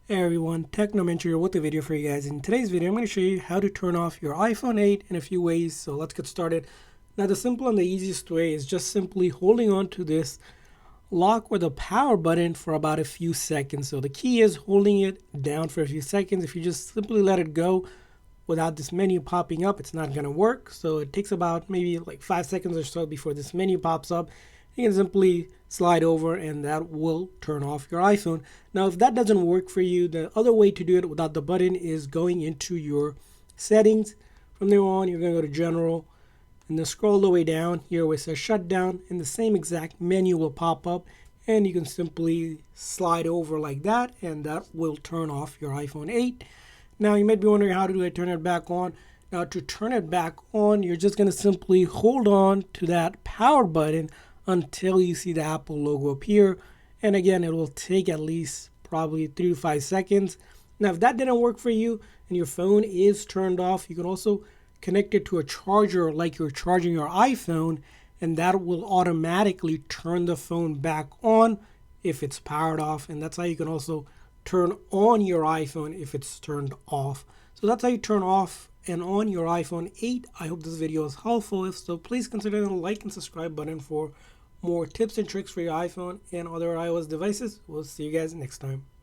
Hey everyone, Technomentor here with a video for you guys. In today's video, I'm going to show you how to turn off your iPhone 8 in a few ways. So let's get started. Now the simple and the easiest way is just simply holding on to this lock or the power button for about a few seconds. So the key is holding it down for a few seconds. If you just simply let it go without this menu popping up, it's not going to work. So it takes about maybe like 5 seconds or so before this menu pops up. You can simply slide over and that will turn off your iPhone. Now, if that doesn't work for you, the other way to do it without the button is going into your settings. From there on, you're going to go to General and then scroll all the way down here where it says Shutdown, and the same exact menu will pop up, and you can simply slide over like that, and that will turn off your iPhone 8. Now, you might be wondering, how do I turn it back on? Now, to turn it back on, you're just going to simply hold on to that power button until you see the Apple logo appear. And again, it will take at least probably 3 to 5 seconds. Now, if that didn't work for you and your phone is turned off, you can also connect it to a charger like you're charging your iPhone, and that will automatically turn the phone back on if it's powered off. And that's how you can also turn on your iPhone if it's turned off. So that's how you turn off and on your iPhone 8. I hope this video is helpful. If so, please consider the like and subscribe button for more tips and tricks for your iPhone and other iOS devices. We'll see you guys next time.